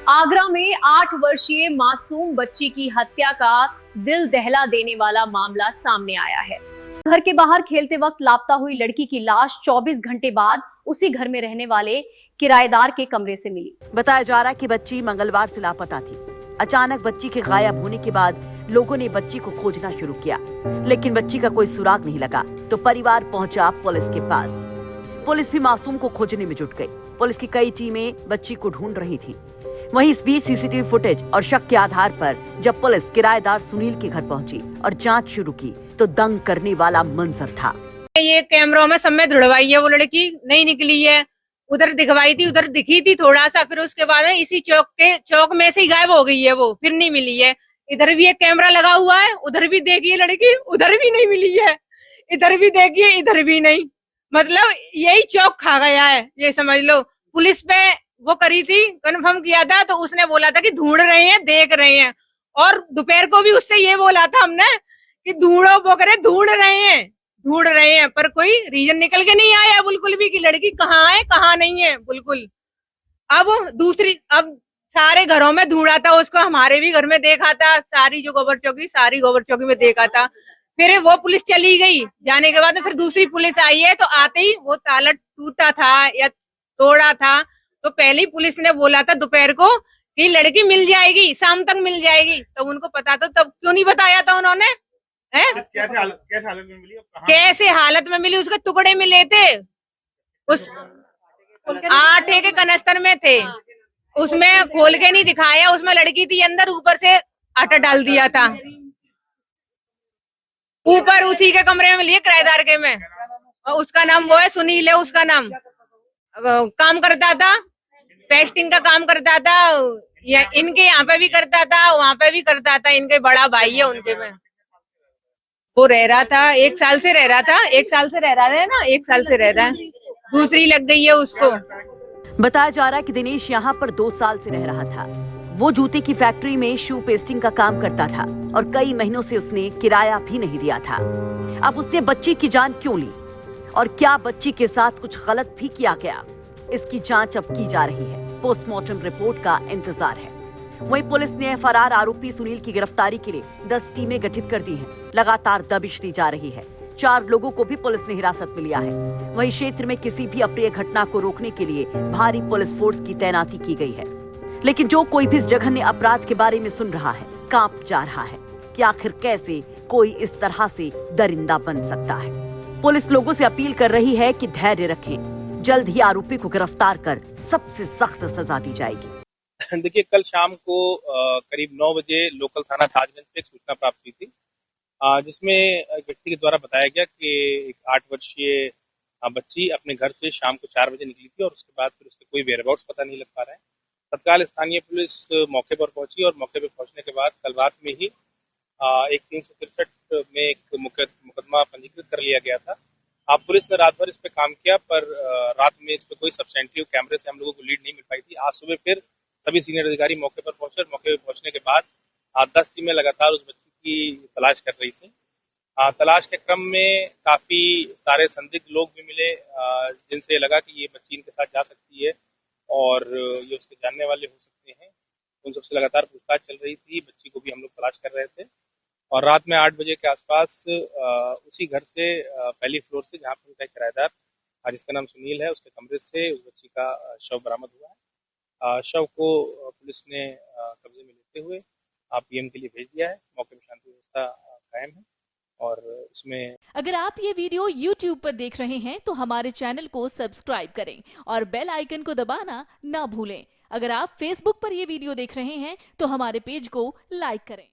आगरा में 8 वर्षीय मासूम बच्ची की हत्या का दिल दहला देने वाला मामला सामने आया है। घर के बाहर खेलते वक्त लापता हुई लड़की की लाश 24 घंटे बाद उसी घर में रहने वाले किराएदार के कमरे से मिली। बताया जा रहा है कि बच्ची मंगलवार से लापता थी। अचानक बच्ची के गायब होने के बाद लोगों ने बच्ची को खोजना शुरू किया, लेकिन बच्ची का कोई सुराग नहीं लगा तो परिवार पहुंचा पुलिस के पास। पुलिस भी मासूम को खोजने में जुट गई। पुलिस की कई टीमें बच्ची को ढूंढ रही थी। वहीं इस बीच सीसीटीवी फुटेज और शक के आधार पर जब पुलिस किराएदार सुनील के घर पहुंची और जांच शुरू की तो दंग करने वाला मंजर था। ये कैमरों में सब में धुड़वाई है, वो लड़की नहीं निकली है। उधर दिखवाई थी, उधर दिखी थी थोड़ा सा, फिर उसके बाद इसी चौक में से ही गायब हो गई है, वो फिर नहीं मिली है। इधर भी एक कैमरा लगा हुआ है, उधर भी देखिए लड़की, उधर भी नहीं मिली है। इधर भी देखिए, इधर भी नहीं। मतलब यही चौक खा गया है, ये समझ लो। पुलिस पे वो करी थी, कंफर्म किया था, तो उसने बोला था कि ढूंढ रहे हैं, देख रहे हैं। और दोपहर को भी उससे ये बोला था हमने कि ढूंढो, वो करे ढूंढ रहे हैं, पर कोई रीजन निकल के नहीं आया बिल्कुल भी कि लड़की कहाँ है कहाँ नहीं है बिल्कुल। अब सारे घरों में ढूंढा था उसको, हमारे भी घर में देखा था, सारी गोबर चौकी में देखा था। फिर वो पुलिस चली गई, जाने के बाद फिर दूसरी पुलिस आई है, तो आते ही वो ताला टूटा था या तोड़ा था, तो पहले ही पुलिस ने बोला था दोपहर को कि लड़की मिल जाएगी, शाम तक मिल जाएगी। तब उनको पता था, तब क्यों नहीं बताया था उन्होंने? कैसे हालत में मिली? उसके टुकड़े मिले थे, उस आटे के कनस्तर में थे, उसमें खोल के नहीं दिखाया, उसमें लड़की थी अंदर, ऊपर से आटा डाल दिया था। ऊपर उसी के कमरे में मिली है, किराएदार के में। और उसका नाम वो है, सुनील है उसका नाम। काम करता था, पेस्टिंग का काम करता था, या इनके यहाँ पे भी करता था, वहाँ पे भी करता था। इनके बड़ा भाई है उनके में। वो रह रहा था, 1 साल से रह रहा था, 1 साल से रह रहा है ना, 1 साल से रह रहा है, दूसरी लग गई है उसको। बताया जा रहा है कि दिनेश यहाँ पर 2 साल से रह रहा था। वो जूते की फैक्ट्री में शू पेस्टिंग का काम करता था और कई महीनों से उसने किराया भी नहीं दिया था। अब उसने बच्ची की जान क्यों ली और क्या बच्ची के साथ कुछ गलत भी किया गया, इसकी जांच अब की जा रही है। पोस्टमार्टम रिपोर्ट का इंतजार है। वहीं पुलिस ने फरार आरोपी सुनील की गिरफ्तारी के लिए 10 टीमें गठित कर दी हैं। लगातार दबिश दी जा रही है। 4 लोगों को भी पुलिस ने हिरासत में लिया है। वहीं क्षेत्र में किसी भी अप्रिय घटना को रोकने के लिए भारी पुलिस फोर्स की तैनाती की गई है। लेकिन जो कोई भी इस जघन्य अपराध के बारे में सुन रहा है, कांप जा रहा है कि आखिर कैसे कोई इस तरह से दरिंदा बन सकता है। पुलिस लोगों से अपील कर रही है कि धैर्य रखें। जल्द ही आरोपी को गिरफ्तार कर सबसे सख्त सजा दी जाएगी। देखिए, कल शाम को करीब 9 बजे लोकल थाना ताजगंज पे एक सूचना प्राप्त हुई थी, जिसमें एक व्यक्ति के द्वारा बताया गया कि एक 8 वर्षीय बच्ची अपने घर से शाम को 4 बजे निकली थी और उसके बाद फिर उसके कोई वेयरअबाउट्स पता नहीं लग पा रहे हैं। तत्काल स्थानीय पुलिस मौके पर पहुंची और मौके पर पहुंचने के बाद कल रात में ही एक 363 में एक मुकदमा पंजीकृत कर लिया गया था। पुलिस ने रात भर इस पे काम किया, पर रात में इस पे कोई सब्सटेंटिव कैमरे से हम लोगों को लीड नहीं मिल पाई थी। आज सुबह फिर सभी सीनियर अधिकारी मौके पर पहुंचे और मौके पर पहुंचने के बाद 10 टीमें लगातार उस बच्ची की तलाश कर रही थी। तलाश के क्रम में काफी सारे संदिग्ध लोग भी मिले, जिनसे लगा कि ये बच्ची इनके साथ जा सकती है और ये उसके जानने वाले हो सकते हैं। उन सबसे लगातार पूछताछ चल रही थी। बच्ची को भी हम लोग तलाश कर रहे थे और रात में 8 बजे के आसपास उसी घर से पहली फ्लोर से, जहाँ पर उनका किराएदार जिसका नाम सुनील है, उसके कमरे से उस बच्ची का शव बरामद हुआ है। शव को पुलिस ने कब्जे में लेते हुए पीएम के लिए भेज दिया है। मौके पर शांति व्यवस्था कायम है और इसमें अगर आप ये वीडियो YouTube पर देख रहे हैं तो हमारे चैनल को सब्सक्राइब करें और बेल आइकन को दबाना ना भूलें। अगर आप Facebook पर ये वीडियो देख रहे हैं तो हमारे पेज को लाइक करें।